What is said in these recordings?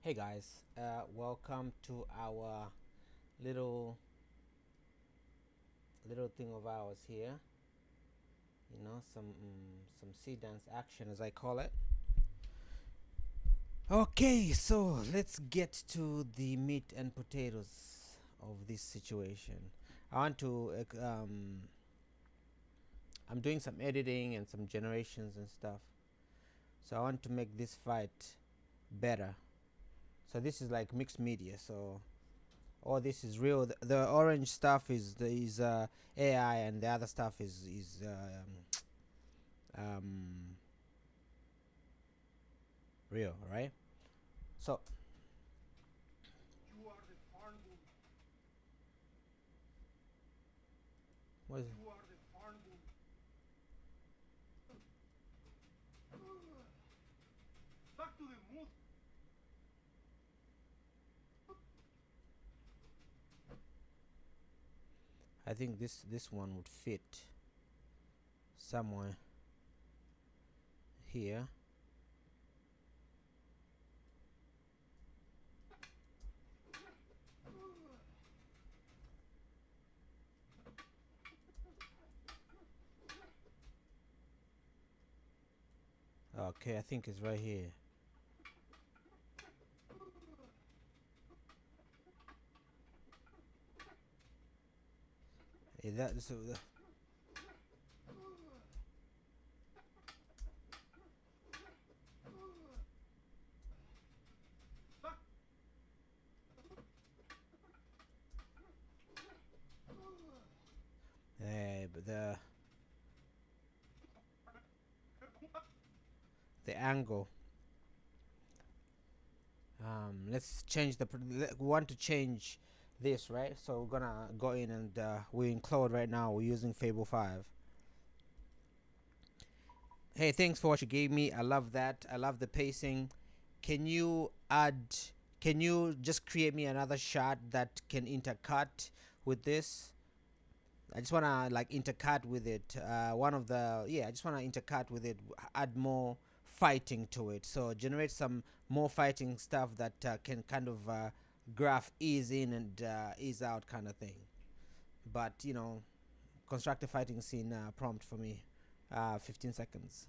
Hey guys, welcome to our little little thing of ours here. You know, some Seedance action, as I call it. Okay, so let's get to the meat and potatoes of this situation. I want to I'm doing some editing and some generations and stuff. So I want to make this fight better. So this is like mixed media. So all this is real. The orange stuff is AI, and the other stuff is um, real, right? So what is it? I think this one would fit somewhere here. Okay, I think it's right here. That so but the angle. Let's change we want to change this, right? So we're gonna go in and we're in Claude right now. We're using Fable 5. Hey, thanks for what you gave me. I love that. I love the pacing. Can you add? Can you just create me another shot that can intercut with this? I just wanna like intercut with it. I just wanna intercut with it. Add more fighting to it. So generate some more fighting stuff that can kind of graph ease in and ease out kind of thing. But construct a fighting scene prompt for me. 15 seconds.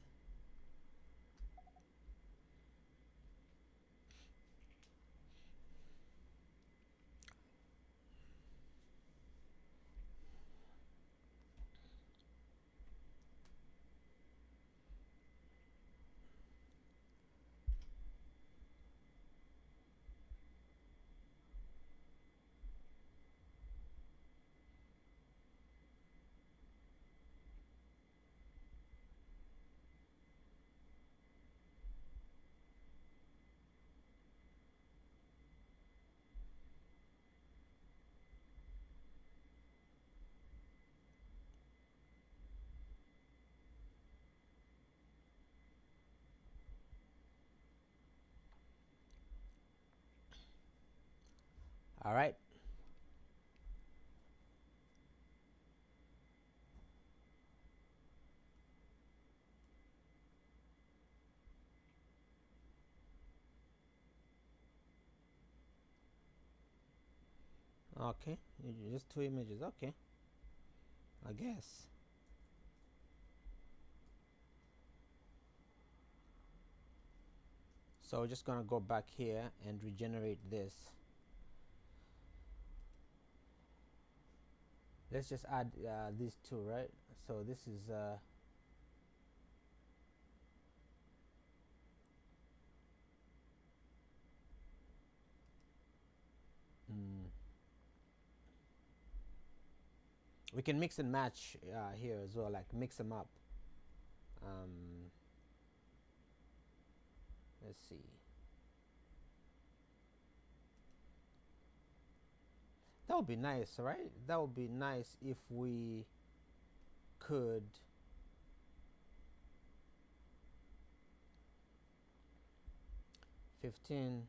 All right. Okay. Just two images. Okay. I guess. So we're just gonna go back here and regenerate this. Let's just add these two, right? So this is mm, we can mix and match here as well, like mix them up. um, let's see. That would be nice, right? That would be nice if we could 15.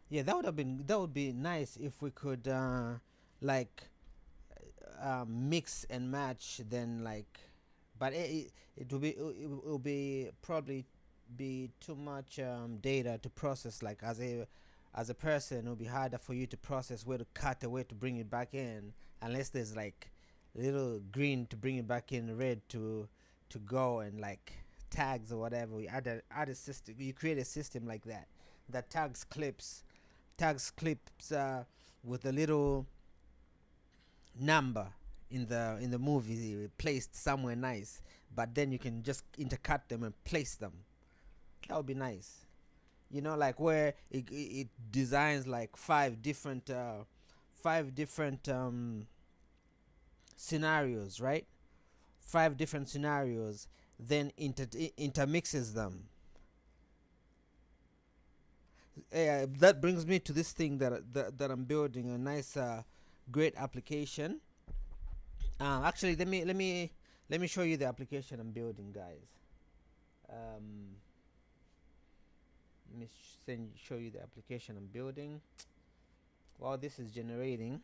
Yeah, that would be nice if we could like mix and match, then like, but it will be probably be too much data to process. Like as a person, it'll be harder for you to process where to cut or where to bring it back in, unless there's like little green to bring it back in, red to go, and like tags or whatever. We add a system. You create a system like that that tags clips with a little number in the movie placed somewhere nice, but then you can just intercut them and place them. That would be nice. You know, like where it designs like five different scenarios, right? Five different scenarios, then intermixes them. That brings me to this thing that I'm building, a nice great application. Actually, let me show you the application I'm building, guys. um, Let me show you the application I'm building while this is generating.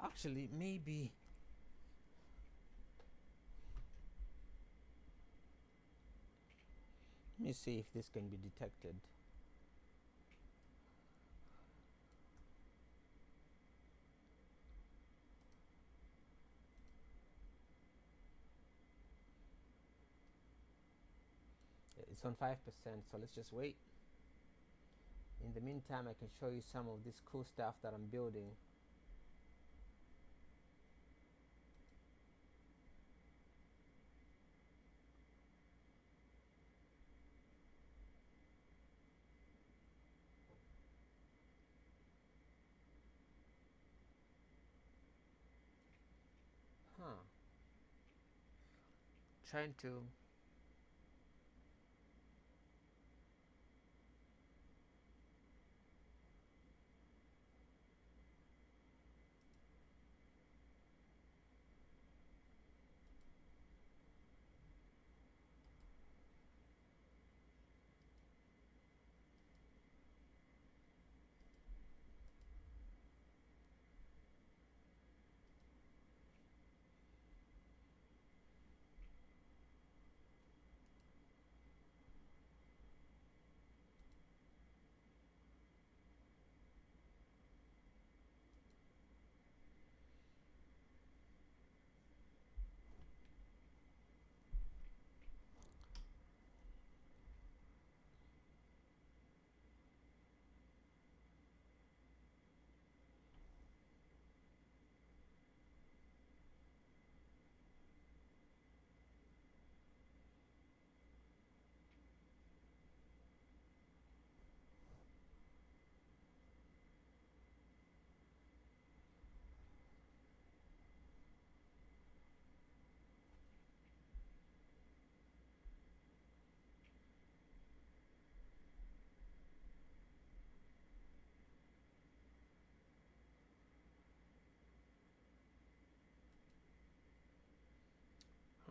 Actually, maybe let me see if this can be detected. It's on 5%, so let's just wait. In the meantime, I can show you some of this cool stuff that I'm building. Huh. Trying to.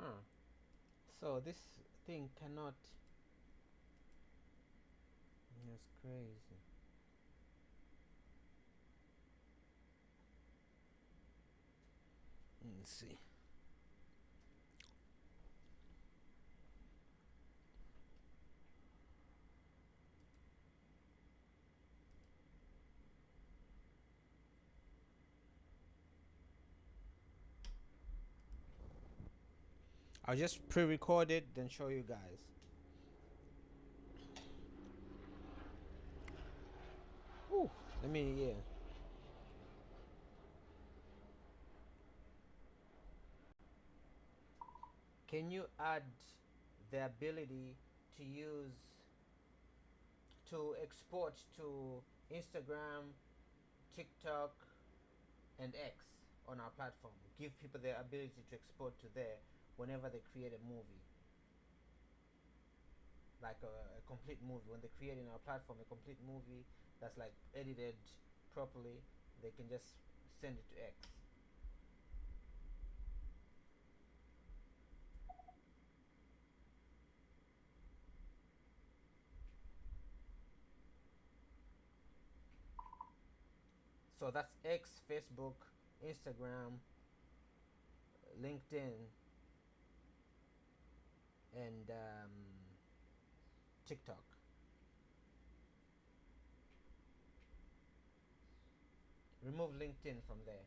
Huh. So this thing cannot. That's crazy. Let's see. I'll just pre-record it, then show you guys. Ooh, let me, yeah. Can you add the ability to export to Instagram, TikTok, and X on our platform? Give people the ability to export to there whenever they create a movie, like a complete movie. When they create in our platform a complete movie that's like edited properly, they can just send it to X. So that's X, Facebook, Instagram, LinkedIn, and TikTok. Remove LinkedIn from there.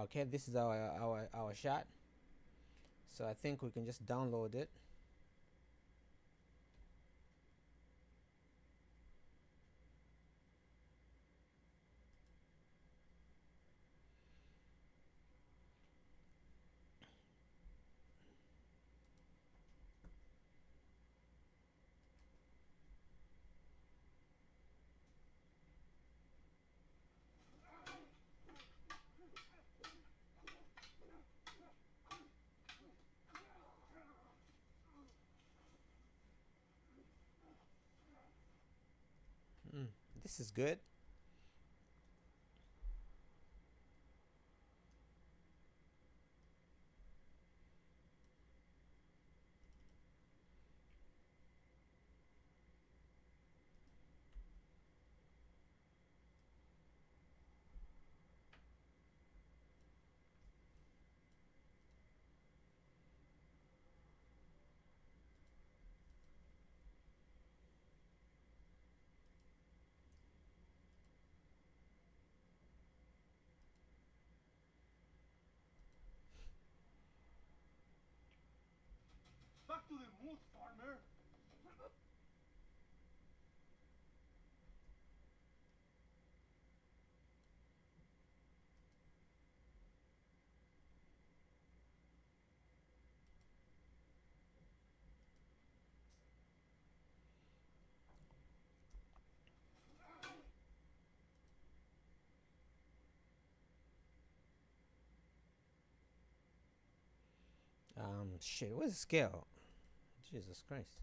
Okay, this is our shot. So I think we can just download it. Mm, this is good. Back to the mood, farmer. Shit, where's the scale? Jesus Christ.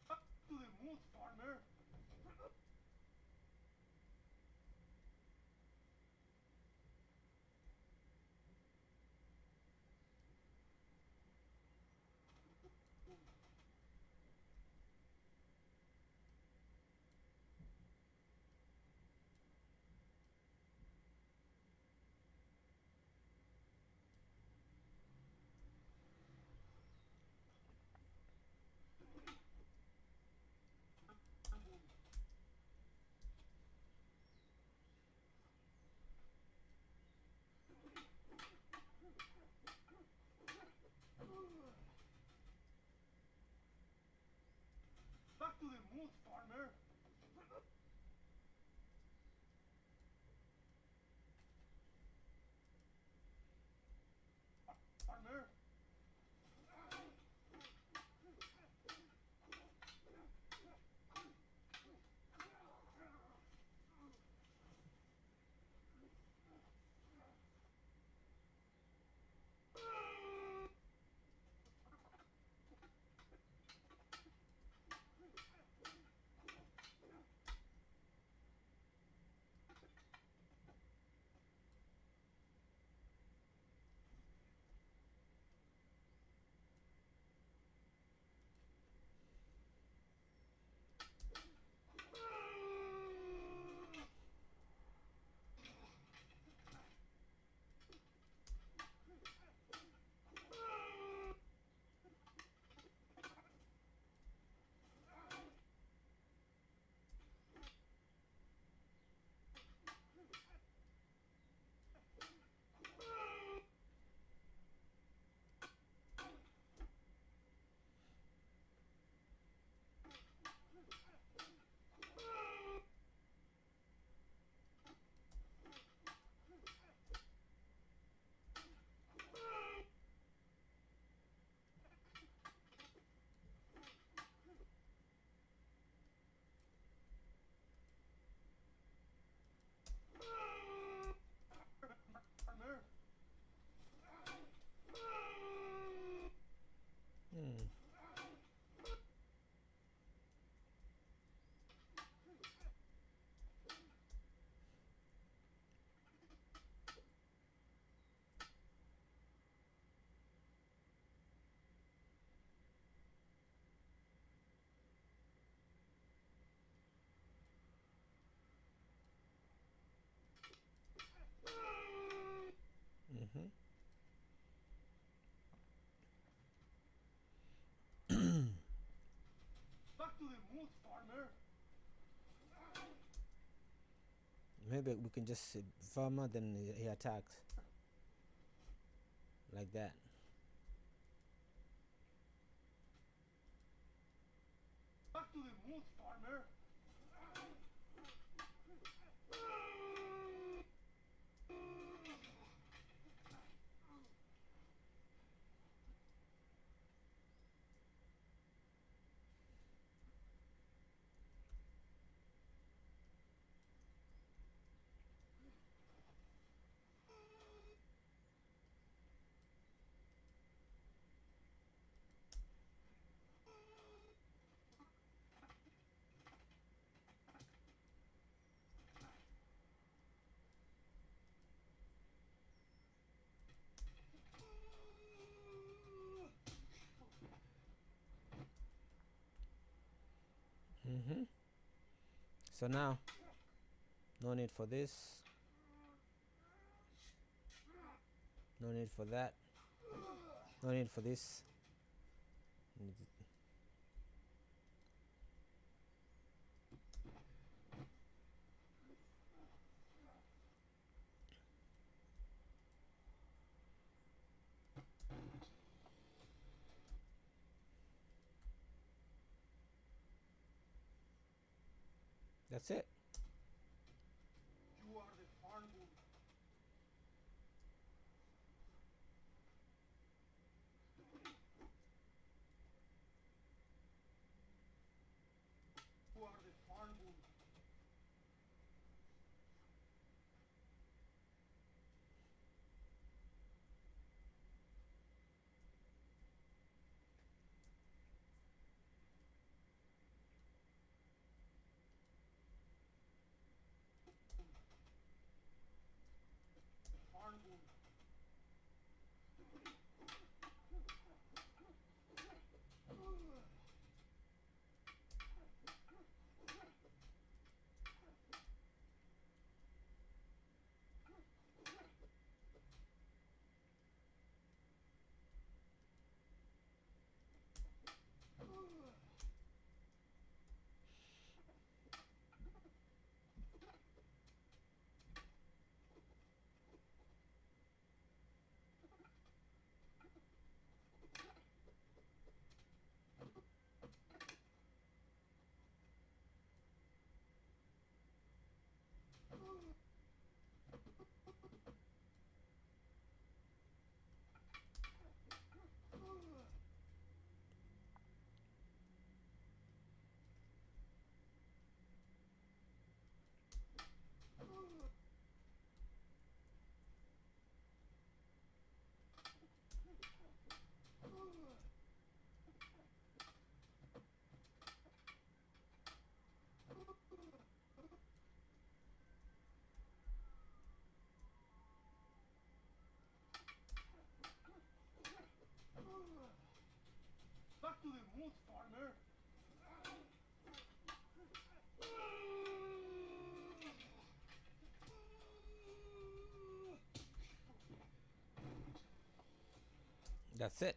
Back to the mood, farmer. Back to the mood, farmer. Farmer. Mm-hmm. Back to the mood, farmer. Maybe we can just farmer, then he attacks like that. Back to the mood, farmer. Mm-hmm. So now, no need for this, no need for that, no need for this. That's it. You are the farm bull. You are the farm bull. Farm bull. Back to the mood, farmer. That's it.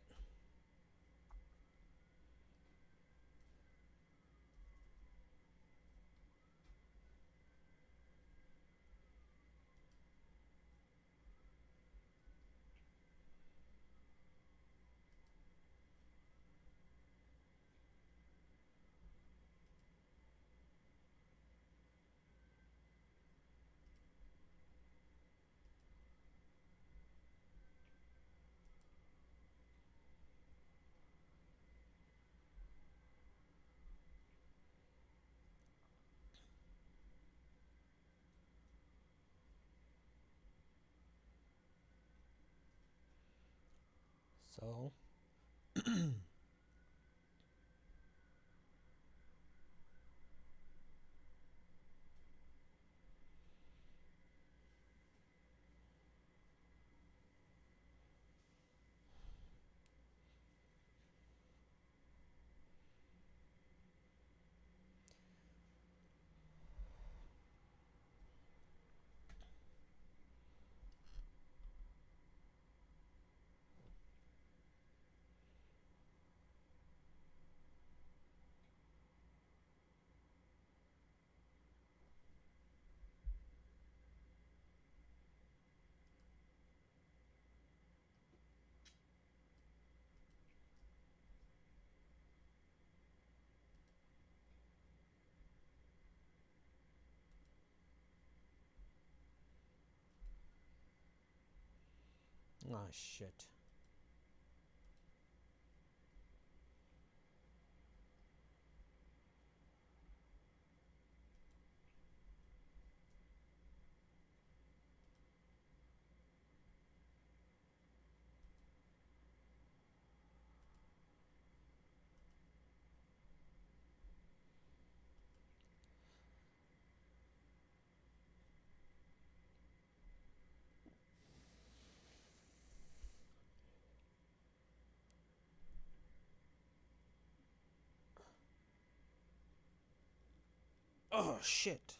So Oh shit. Oh shit.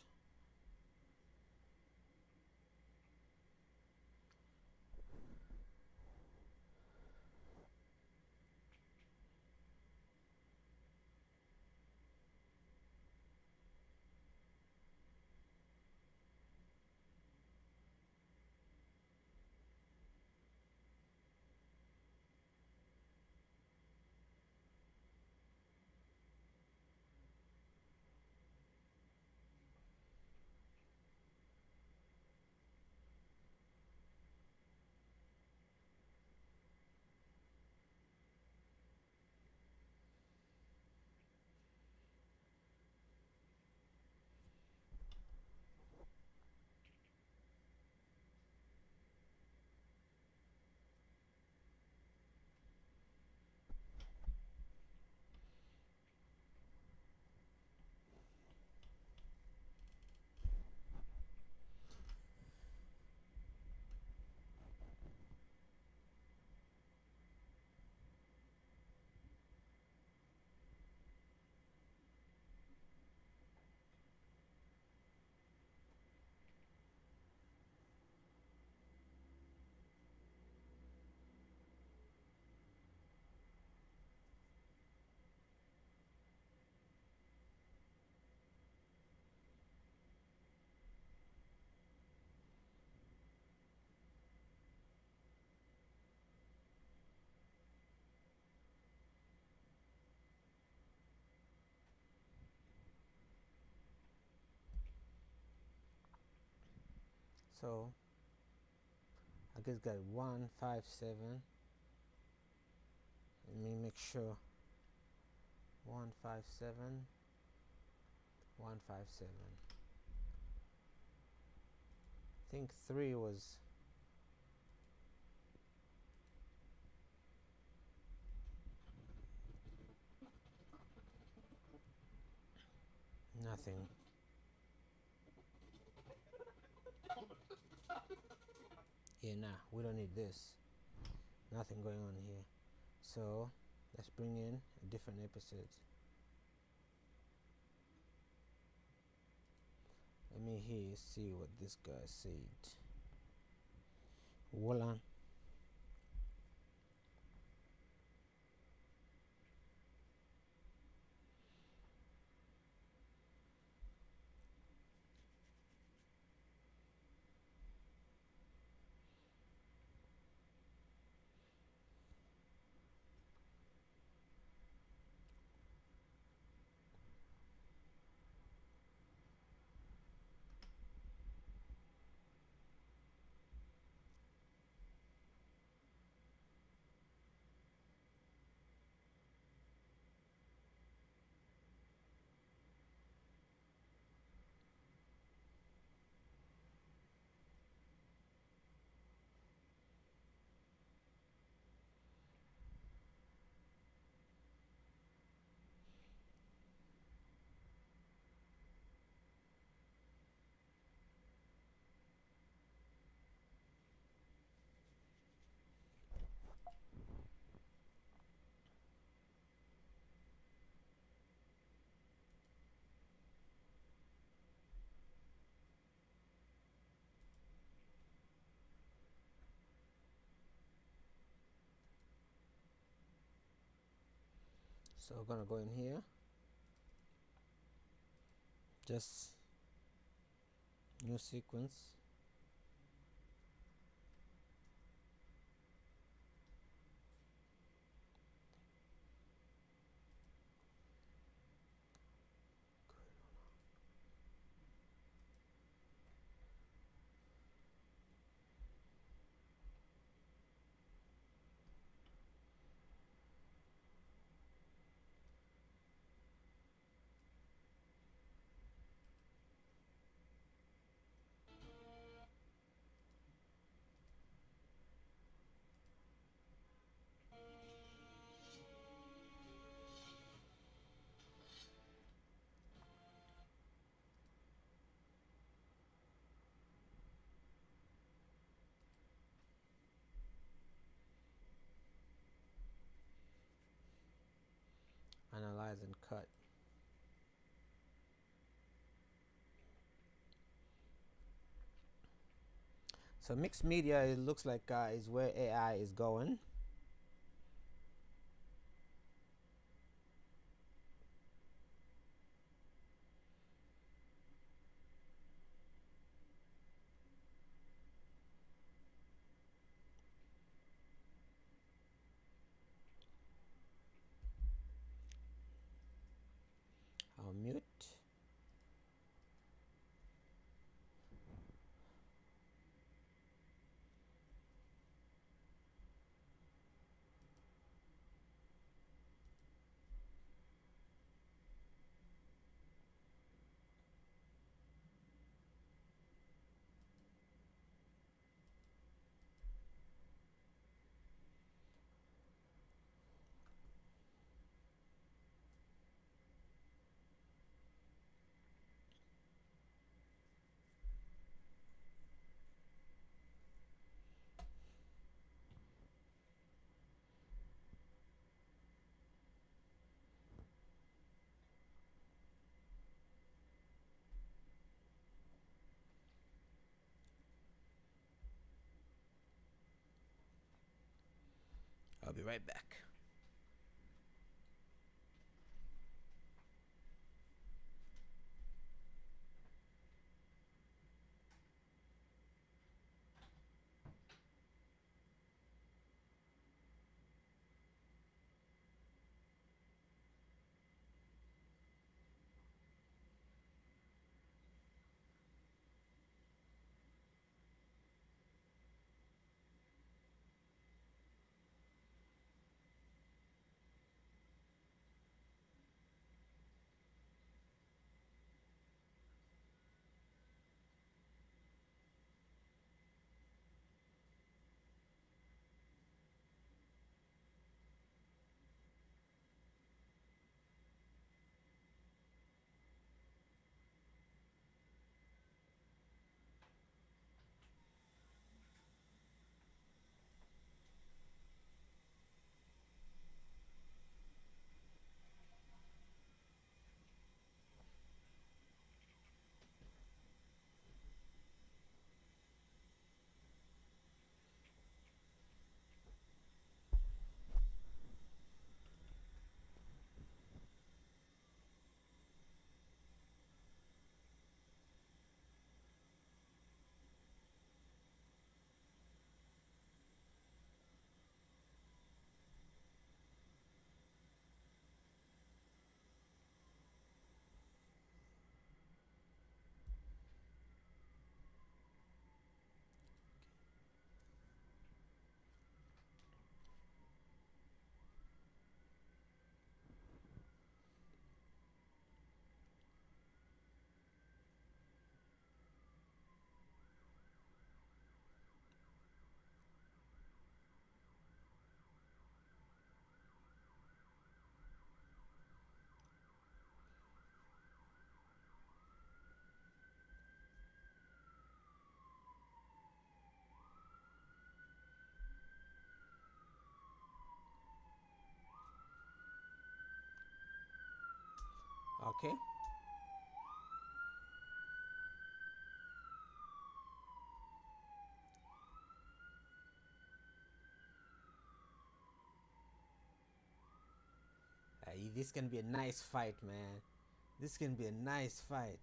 So I guess got 157. Let me make sure. 157, 157. I think 3 was nothing. Yeah, nah, we don't need this. Nothing going on here. So let's bring in a different episode. Let me here see what this guy said. Voila. So we're gonna go in here. Just new sequence. hasn't cut. So mixed media, it looks like is where AI is going. I'll mute. I'll be right back. Okay. This can be a nice fight, man. This can be a nice fight.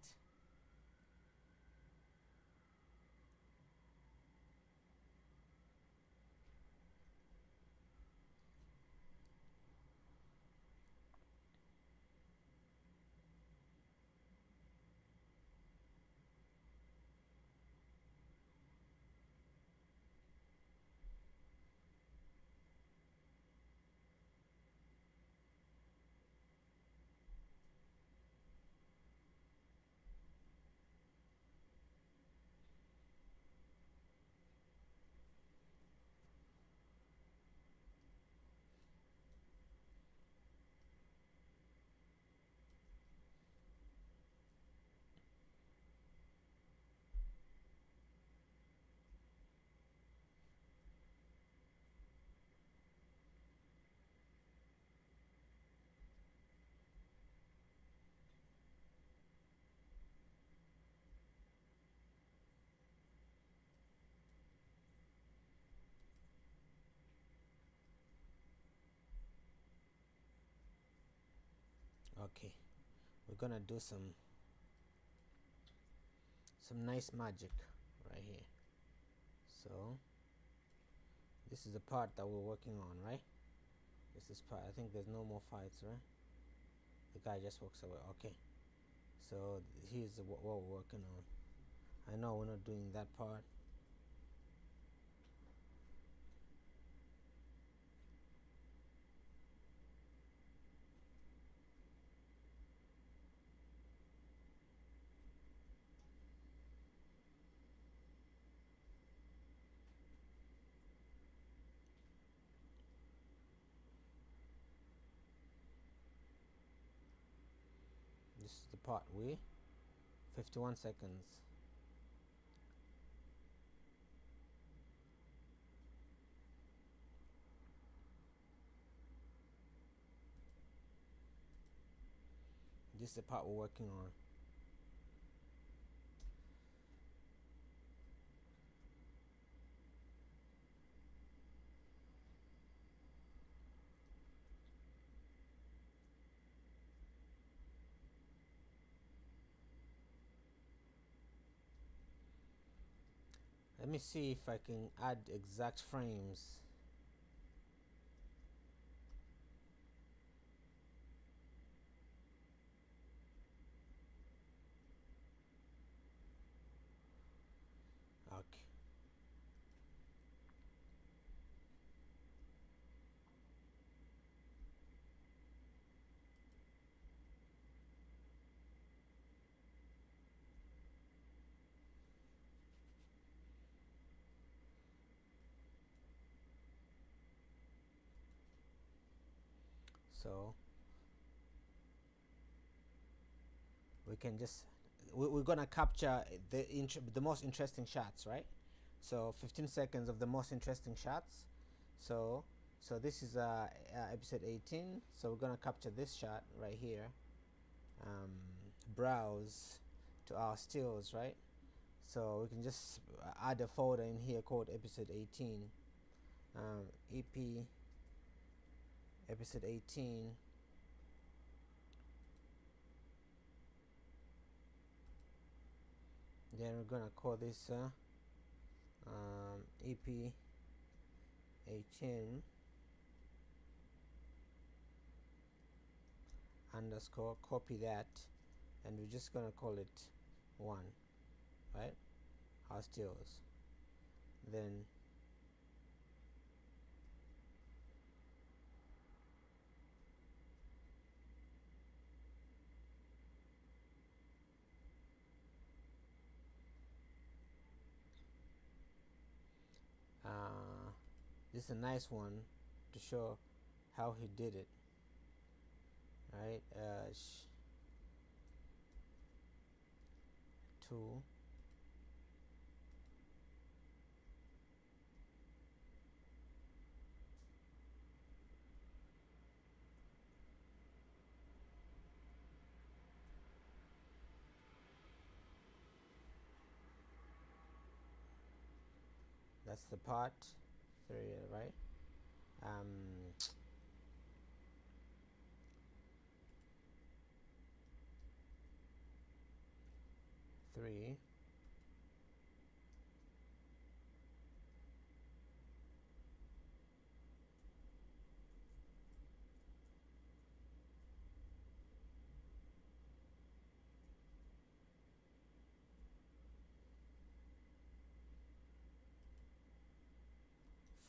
Okay, we're gonna do some nice magic right here. So this is the part that we're working on, right? This is part. I think there's no more fights, right? The guy just walks away. Okay, so here's what we're working on. I know we're not doing that part. This is the part we 51 seconds. This is the part we're working on. Let me see if I can add exact frames. Okay. So we can just we're gonna capture the most interesting shots, right? So 15 seconds of the most interesting shots. So this is episode 18. So we're gonna capture this shot right here. Browse to our stills, right? So we can just add a folder in here called episode 18. EP episode 18. Then we're gonna call this EP 18 underscore, copy that, and we're just gonna call it 1, right? Our stills. Then this is a nice one to show how he did it, right? 2, that's the part 3, right? 3,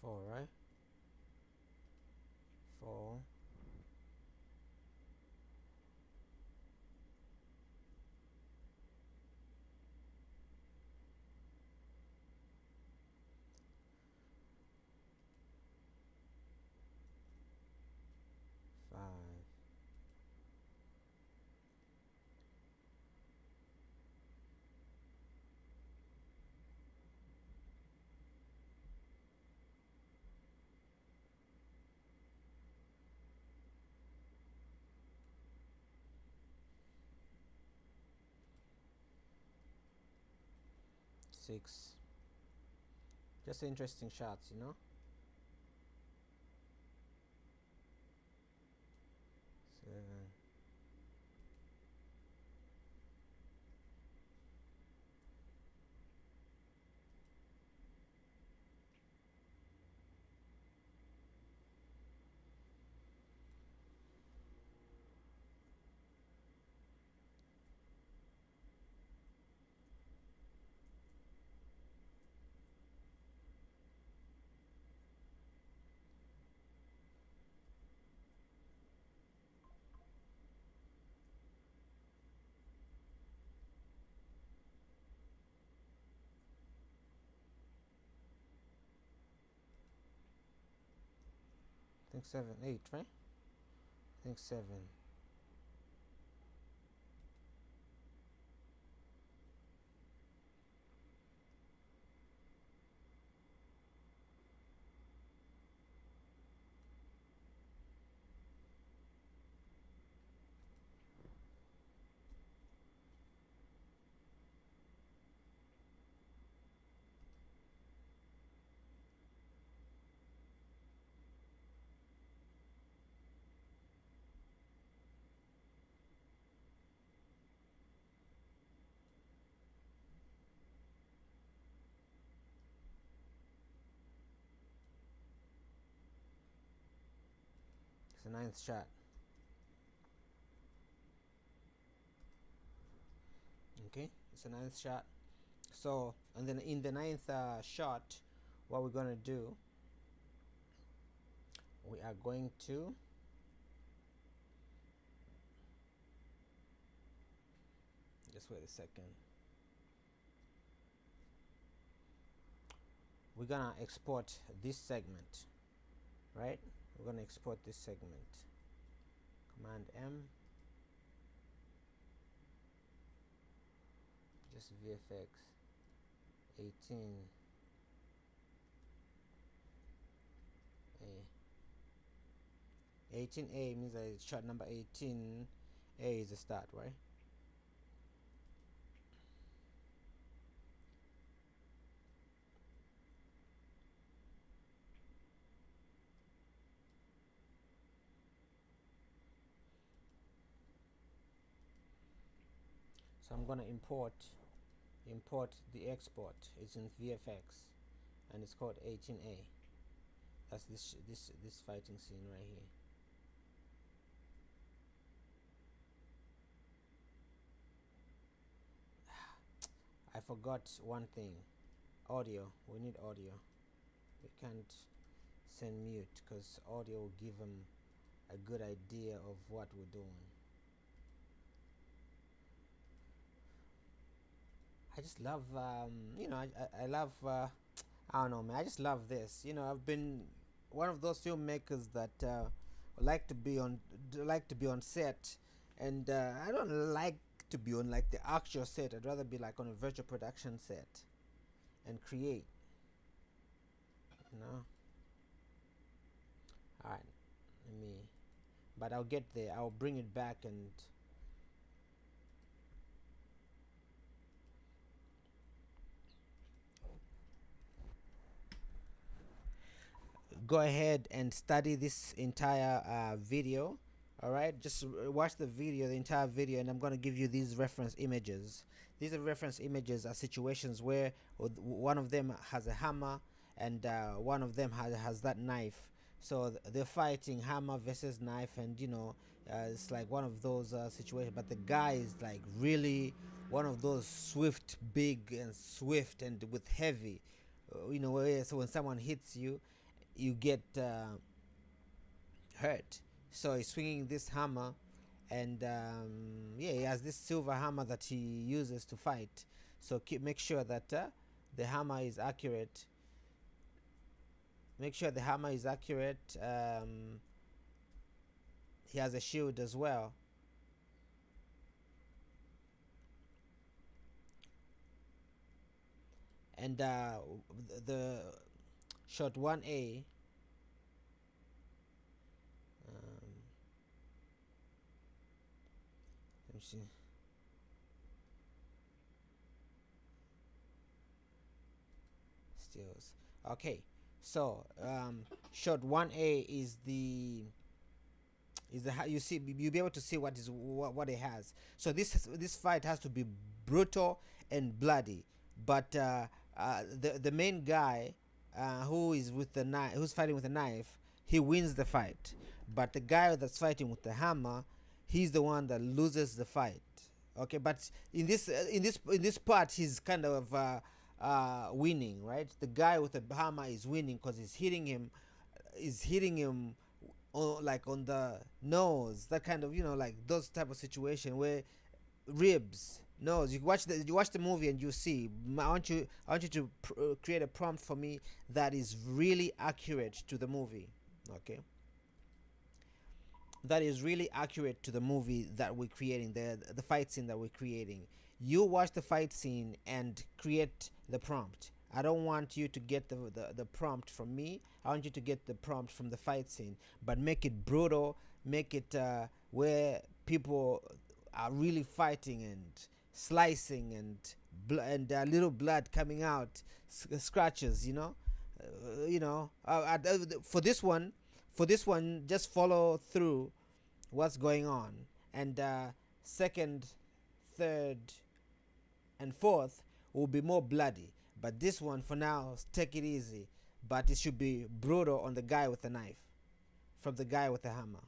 4, right? 4, 5, 6. Just interesting shots, 7, think 7, 8, right? I think 7. It's the ninth shot. Okay, it's a ninth shot. So, and then in the ninth shot, what we're gonna do, we are going to just wait a second. We're gonna export this segment, right? We're gonna export this segment. Command M. Just VFX 18 A. 18A means that it's shot number 18. A is the start, right? So I'm gonna import the export. It's in VFX and it's called 18A. That's this fighting scene right here. I forgot one thing. Audio. We need audio. We can't send mute because audio will give them a good idea of what we're doing. I just love, I love, I don't know, man. I just love this. I've been one of those filmmakers that like to be on set, and I don't like to be on like the actual set. I'd rather be like on a virtual production set and create. All right, but I'll get there. I'll bring it back and go ahead and study this entire video. All right, just watch the entire video, and I'm going to give you these reference images. These are reference images are situations where one of them has a hammer and one of them has that knife. So they're fighting hammer versus knife, and it's like one of those situations, but the guy is like really one of those big and swift and with heavy, so when someone hits you, you get hurt. So he's swinging this hammer, and he has this silver hammer that he uses to fight. So make sure that the hammer is accurate. Make sure the hammer is accurate. He has a shield as well. And the shot 1A, let me see. Stills. Okay, so shot 1A is the you see, you'll be able to see what it has. So this fight has to be brutal and bloody, but the main guy who is with the knife, who's fighting with the knife, he wins the fight. But the guy that's fighting with the hammer, he's the one that loses the fight. Okay, but in this part, he's kind of winning, right? The guy with the hammer is winning because he's hitting him like on the nose, that kind of, like those type of situation where ribs, nose. You watch the movie and you see. I want you to create a prompt for me that is really accurate to the movie. Okay. that is really accurate to the movie that we're creating, the fight scene that we're creating. You watch the fight scene and create the prompt. I don't want you to get the prompt from me. I want you to get the prompt from the fight scene, but make it brutal, make it where people are really fighting and slicing and little blood coming out, scratches, for this one, just follow through what's going on. And second, third, and fourth will be more bloody. But this one, for now, take it easy. But it should be brutal on the guy with the knife, from the guy with the hammer.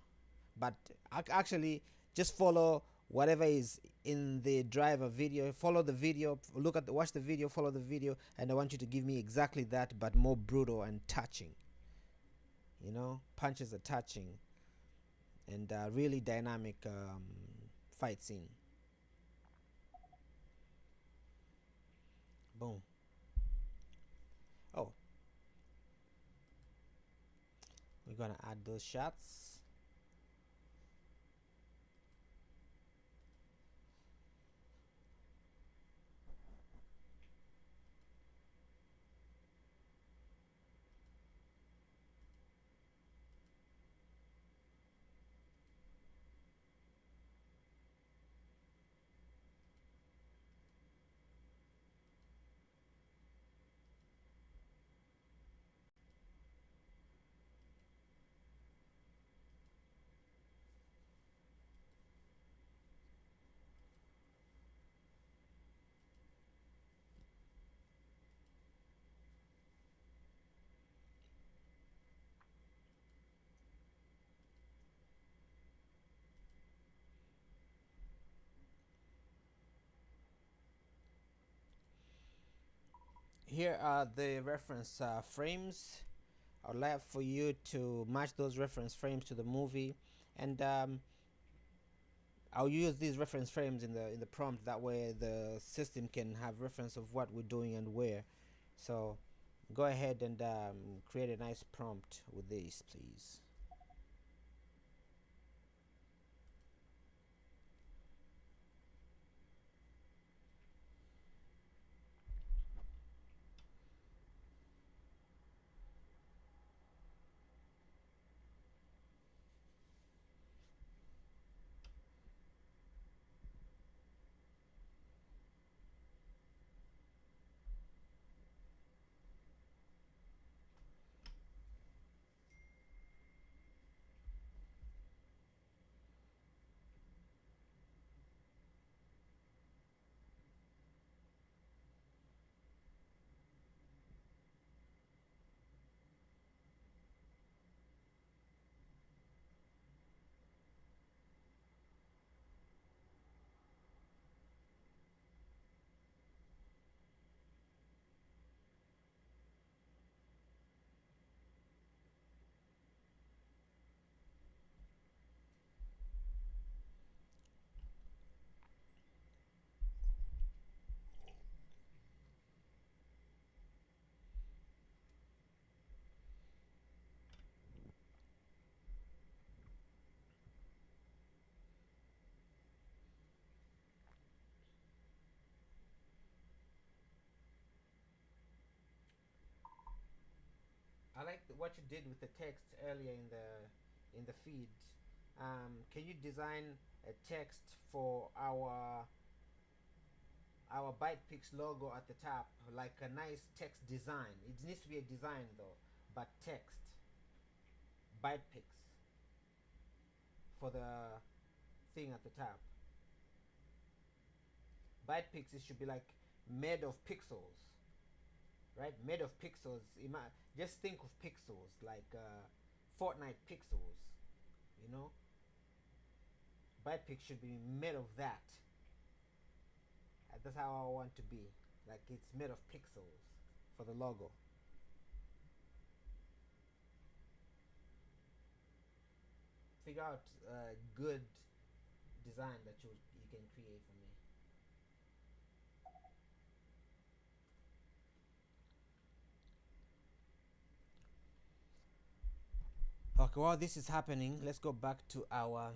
But actually, just follow whatever is in the driver video. Follow the video, watch the video, follow the video, and I want you to give me exactly that, but more brutal and touching. Punches are touching, and really dynamic fight scene. Boom. Oh, we're gonna add those shots. Here are the reference frames. I'd like for you to match those reference frames to the movie, and I'll use these reference frames in the prompt. That way, the system can have reference of what we're doing and where. So, go ahead and create a nice prompt with these, please. I like what you did with the text earlier in the feed. Can you design a text for our BytePix logo at the top, like a nice text design? It needs to be a design though, but text BytePix for the thing at the top. BytePix, it should be like made of pixels, right? Made of pixels. Just think of pixels like Fortnite pixels. You know, BytePix should be made of that. That's how I want to be. Like it's made of pixels for the logo. Figure out a good design that you can create for me. Okay, while this is happening, let's go back to our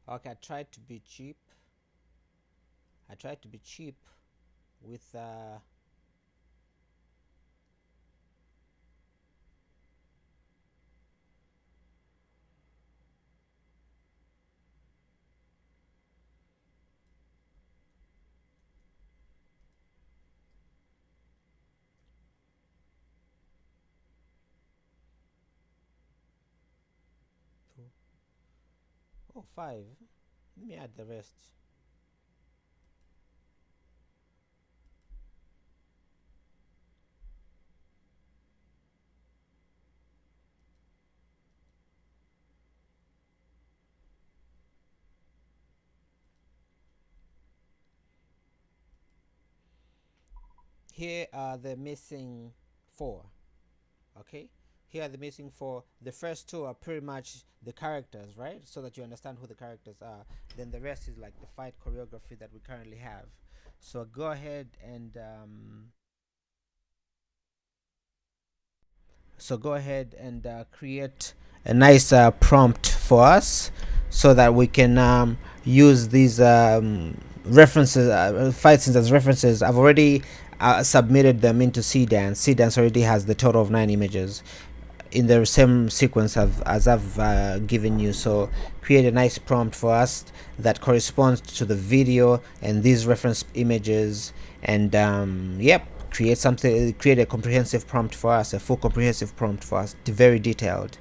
okay, I tried to be cheap. I tried to be cheap with 2. Oh, 5. Let me add the rest. Here are the missing 4. Okay, here are the missing 4. The first 2 are pretty much the characters, right? So that you understand who the characters are. Then the rest is like the fight choreography that we currently have. So go ahead and create a nice prompt for us so that we can use these references, fight scenes as references. I've already submitted them into Seedance. Seedance already has the total of 9 images in the same sequence as I've given you. So create a nice prompt for us that corresponds to the video and these reference images, and yep, create a comprehensive prompt for us, a full comprehensive prompt for us, very detailed.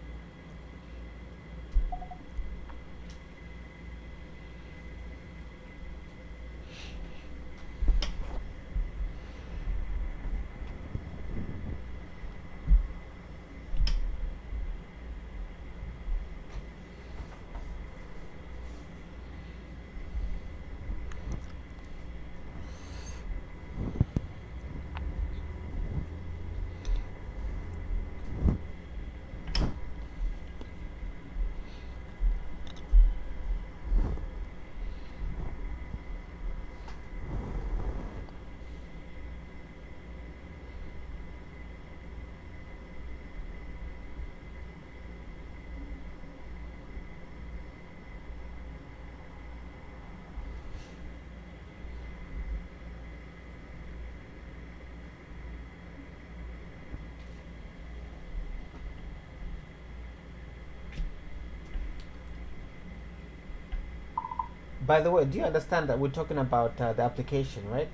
By the way, do you understand that we're talking about the application, right?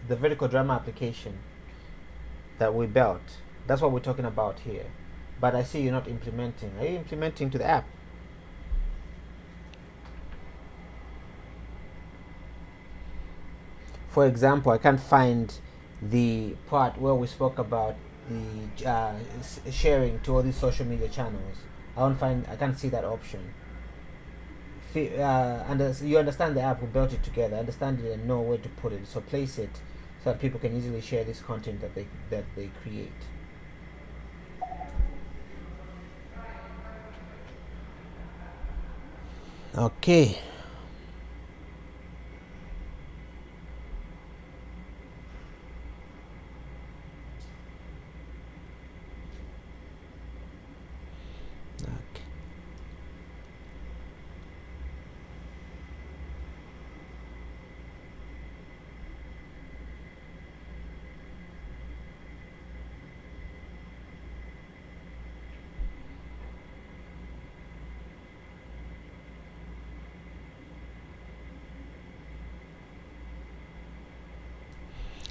The vertical drama application that we built. That's what we're talking about here. But I see you're not implementing. Are you implementing to the app? For example, I can't find the part where we spoke about the sharing to all these social media channels. I can't see that option. You understand the app, we built it together, understand it and know where to put it. So place it so that people can easily share this content that they create. Okay. Okay.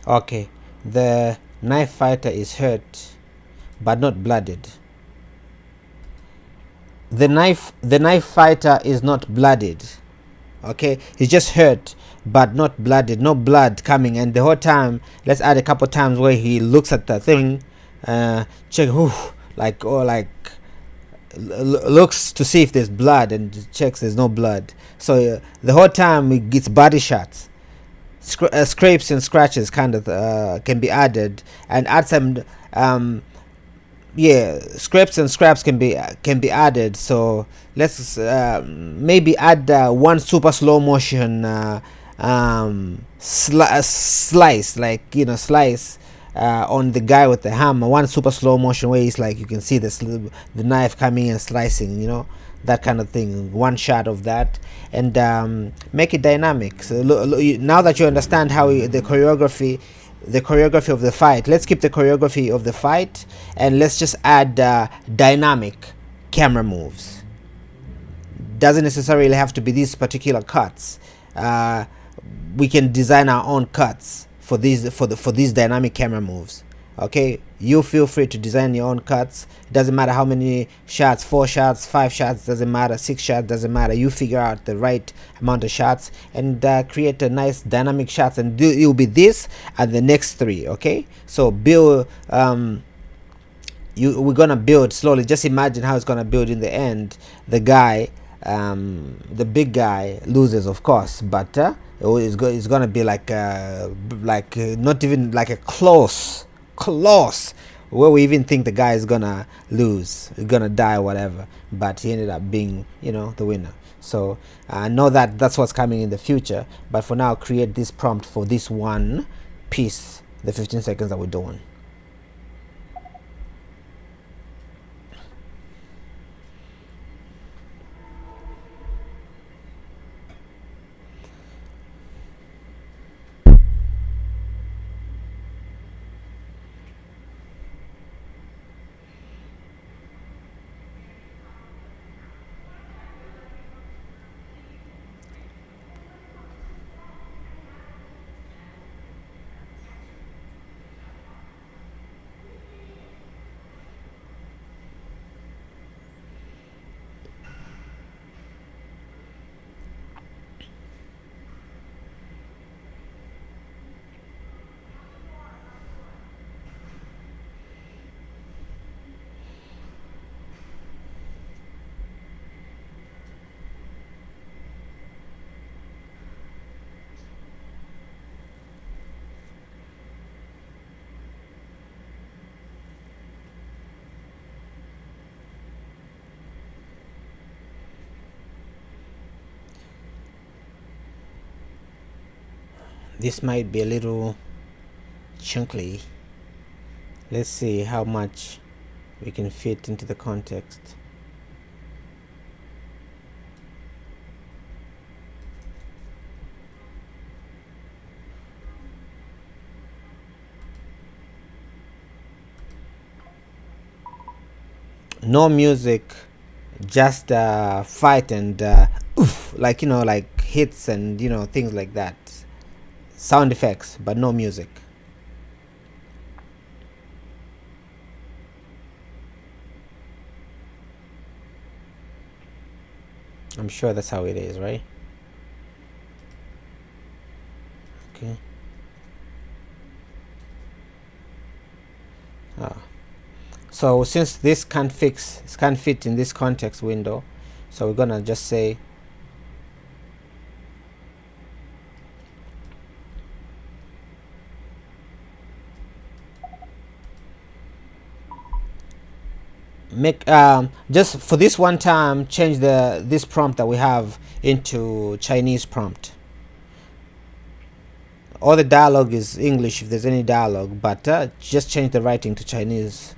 Okay, the knife fighter is hurt but not blooded. The knife fighter is not blooded. Okay, he's just hurt but not blooded, no blood coming. And the whole time, let's add a couple times where he looks at the thing, check, whew, like, or like looks to see if there's blood and checks there's no blood. So the whole time he gets body shots, scrapes and scratches kind of can be added, and add some yeah, scraps and scraps can be added. So let's maybe add one super slow motion slice, like, you know, slice on the guy with the hammer. One super slow motion where he's like, you can see the knife coming and slicing, you know, that kind of thing. One shot of that, and make it dynamic. So now that you understand how the choreography of the fight, let's keep the choreography of the fight, and let's just add dynamic camera moves. Doesn't necessarily have to be these particular cuts. We can design our own cuts for these dynamic camera moves. Okay, you feel free to design your own cuts. It doesn't matter how many shots, 4 shots, 5 shots, doesn't matter, 6 shots, doesn't matter. You figure out the right amount of shots and create a nice dynamic shots, and it will be this and the next 3. Okay, so build we're gonna build slowly. Just imagine how it's gonna build in the end. The guy, the big guy loses, of course, but it's gonna be like not even like a close where we even think the guy is gonna lose, gonna die, whatever, but he ended up being, you know, the winner. So I know that that's what's coming in the future, but for now, create this prompt for this one piece, the 15 seconds that we're doing. This might be a little chunky. Let's see how much we can fit into the context. No music, just fight and oof, like, you know, like hits and, you know, things like that. Sound effects, but no music. I'm sure that's how it is, right? Okay. So since this can't fit in this context window, so we're gonna just say make just for this one time, change this prompt that we have into Chinese prompt. All the dialogue is English if there's any dialogue, but just change the writing to Chinese,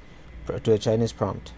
to a Chinese prompt.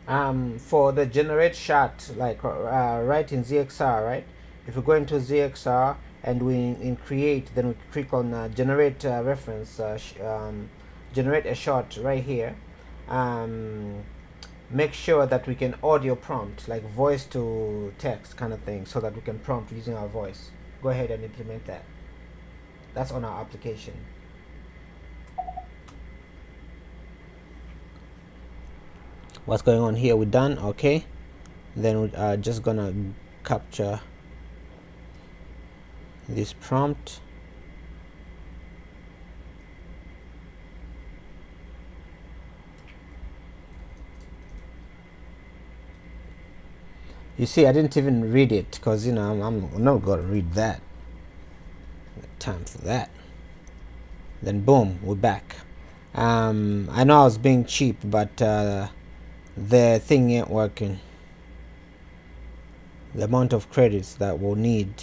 For the generate shot, like right in ZXR, right? If we go into ZXR and we in create, then we click on generate reference, generate a shot right here. Make sure that we can audio prompt, like voice to text kind of thing, so that we can prompt using our voice. Go ahead and implement that. That's on our application. What's going on here? We're done. Okay, then we are just gonna capture this prompt. You see, I didn't even read it because, you know, I'm not gonna read that. Time for that. Then boom, we're back. I know I was being cheap, but the thing ain't working. The amount of credits that we'll need.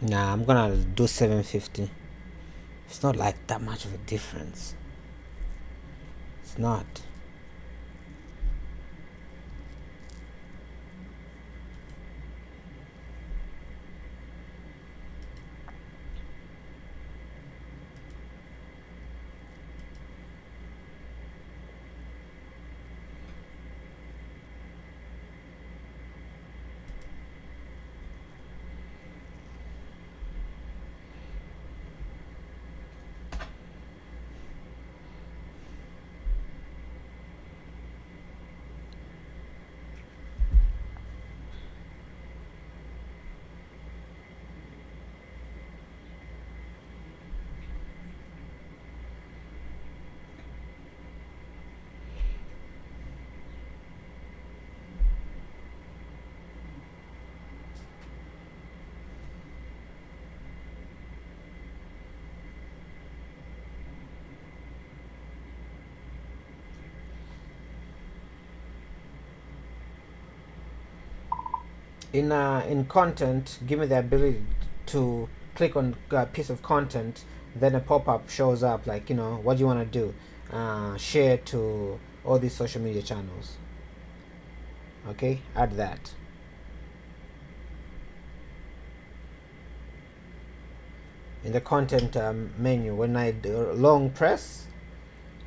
Nah, I'm gonna do 750. It's not like that much of a difference. It's not. In content, give me the ability to click on a piece of content, then a pop-up shows up, like, you know, what do you want to do, share to all these social media channels. Okay, add that. In the content menu, when I long press,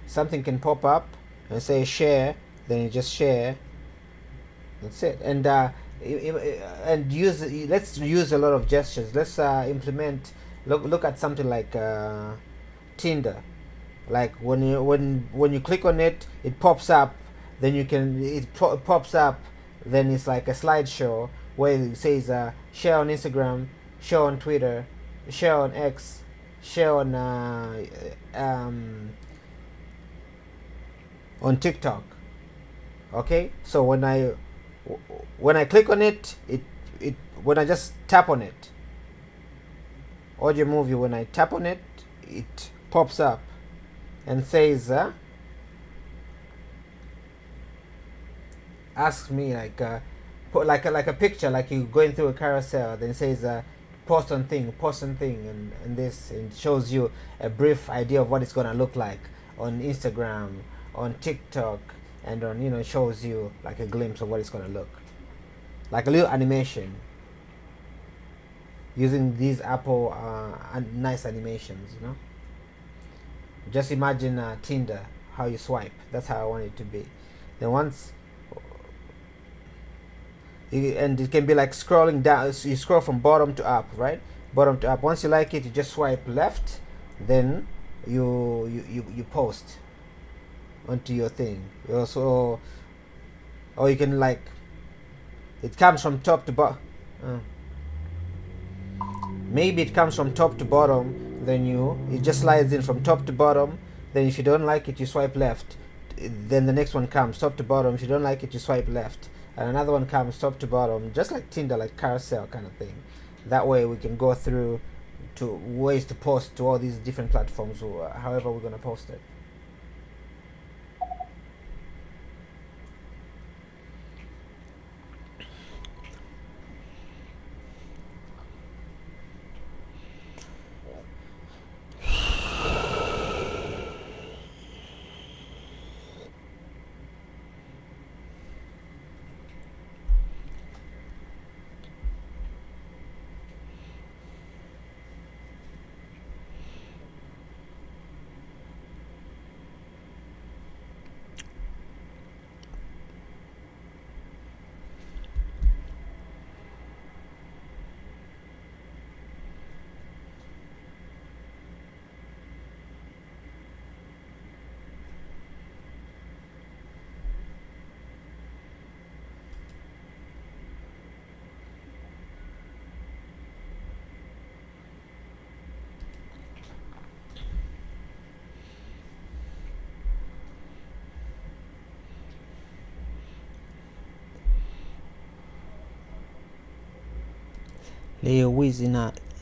something can pop up and say share, then you just share. That's it. And let's use a lot of gestures. Let's implement, look at something like Tinder. Like when you click on it, it pops up, then it pops up, then it's like a slideshow where it says share on Instagram, share on Twitter, share on X, share on TikTok. Okay, so when I click on it, when I just tap on it, audio movie, when I tap on it, it pops up and says asks me, like put like a picture, like you going through a carousel, then it says post on thing, and this, and shows you a brief idea of what it's gonna look like on Instagram, on TikTok, and on, you know, shows you like a glimpse of what it's gonna look like, a little animation using these Apple nice animations, you know. Just imagine Tinder, how you swipe. That's how I want it to be. Then once, and it can be like scrolling down. So you scroll from bottom to up, right? Bottom to up. Once you like it, you just swipe left. Then you post onto your thing. You also, or you can, like, it comes from top to bottom. Maybe it comes from top to bottom. then it just slides in from top to bottom. Then if you don't like it, you swipe left. Then the next one comes top to bottom. If you don't like it, you swipe left, and another one comes top to bottom, just like Tinder, like carousel kind of thing. That way we can go through to ways to post to all these different platforms, or however we're gonna post it.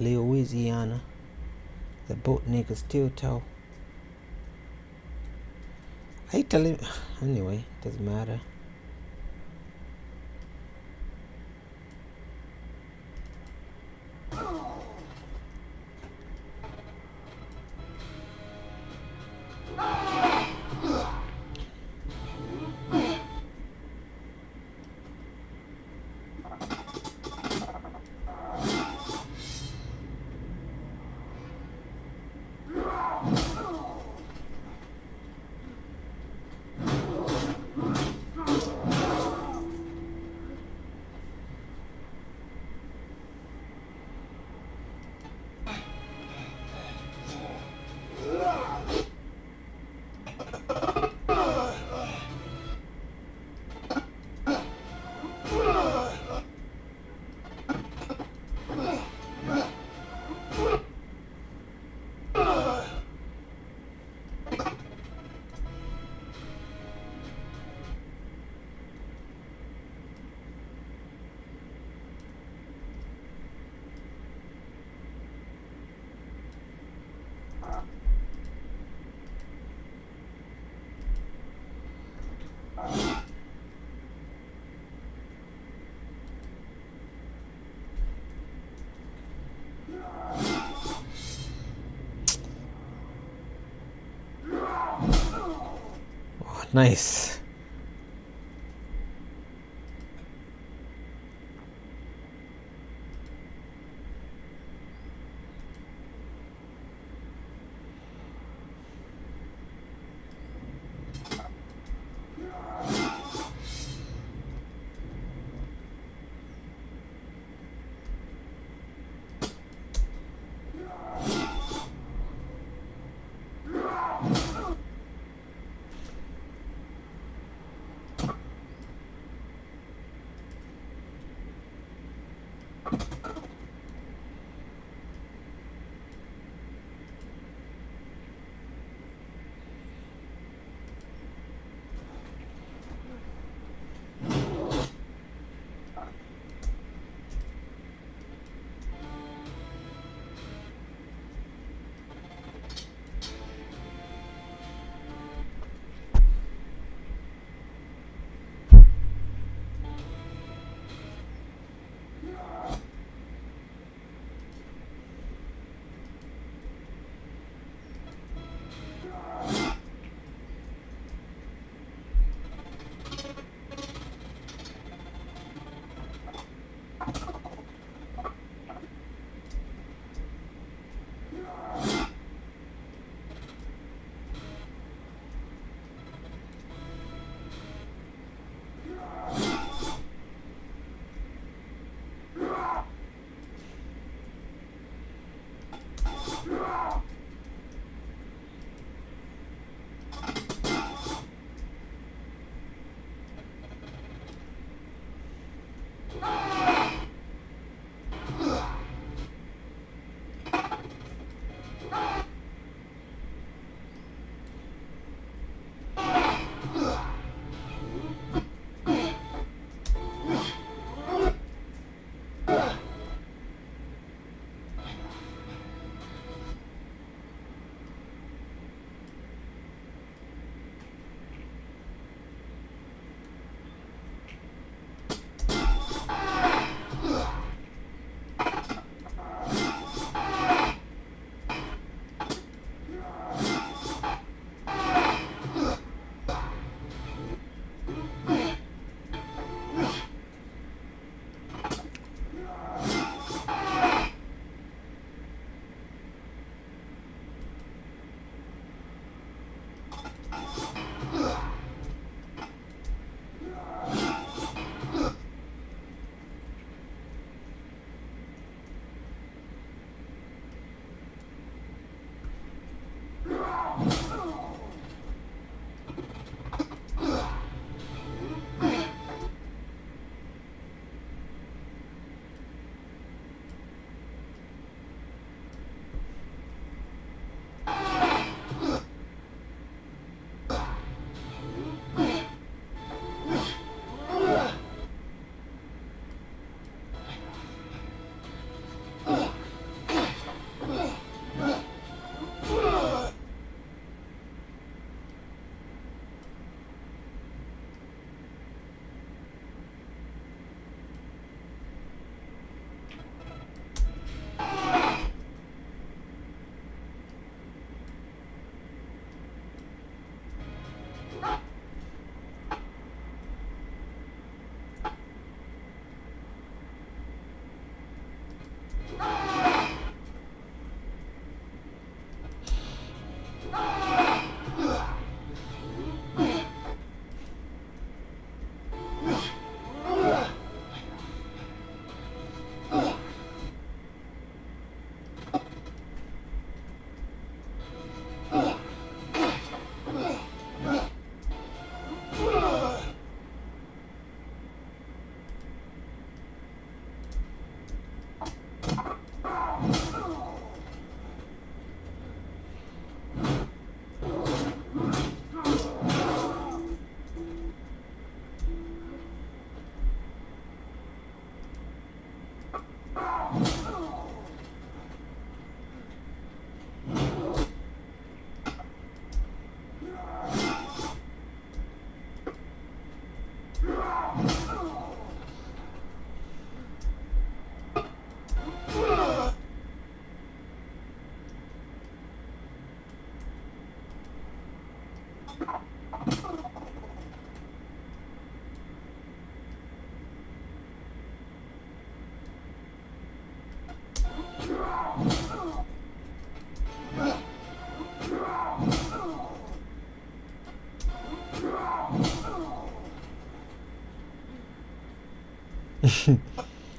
Louisiana, the boat niggas still tall. I tell him anyway, doesn't matter. Oh, nice.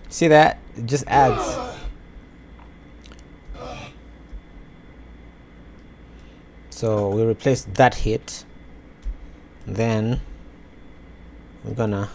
See that? It just adds. So we replace that hit. Then we're gonna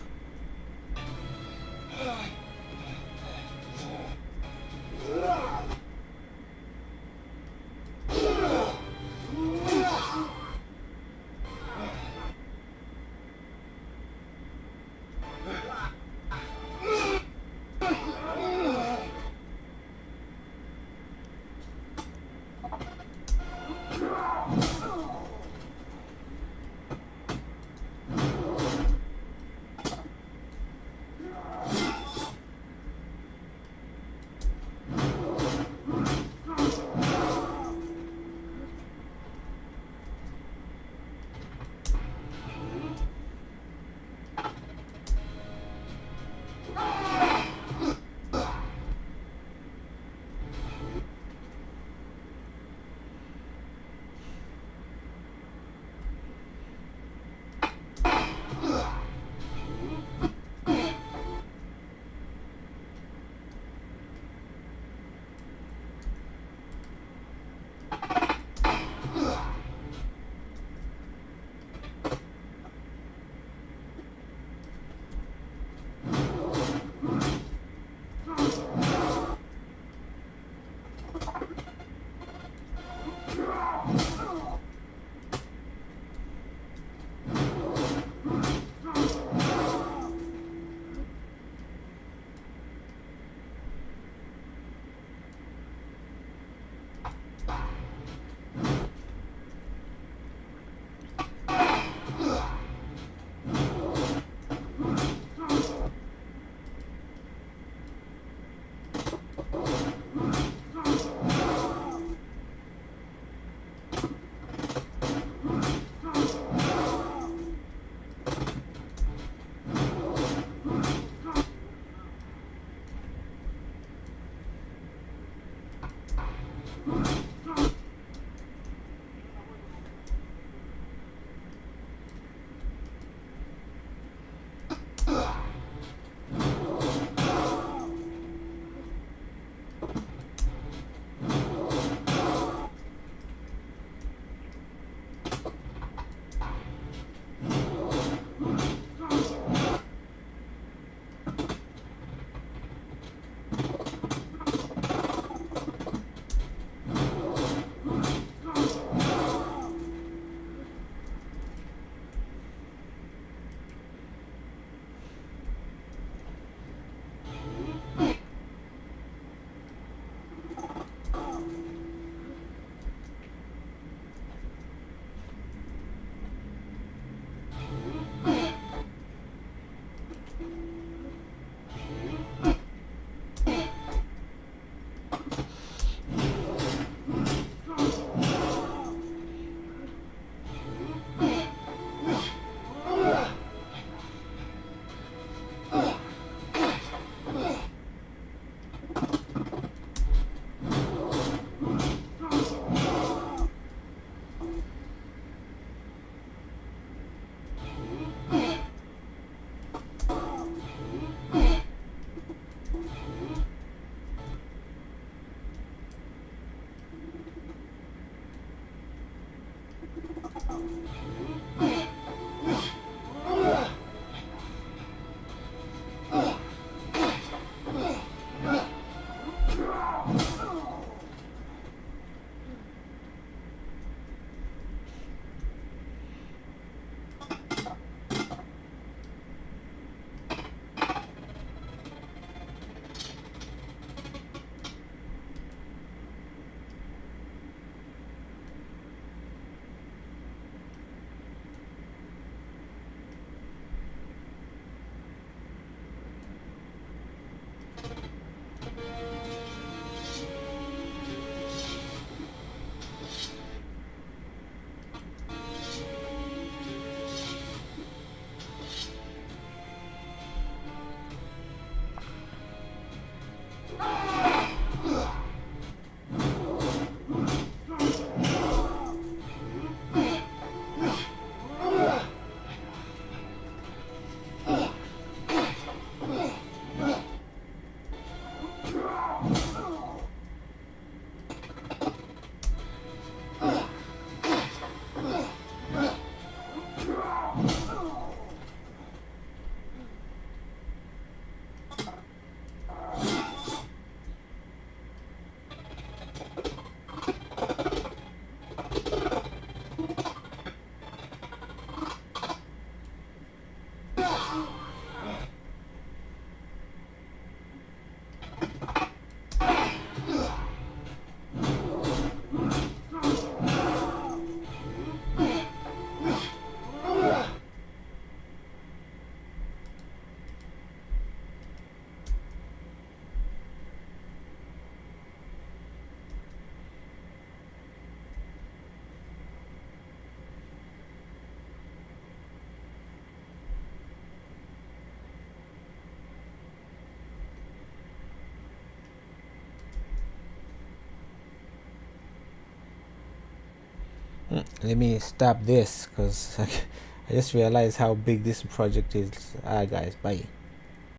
Let me stop this because I just realized how big this project is. Alright guys, bye.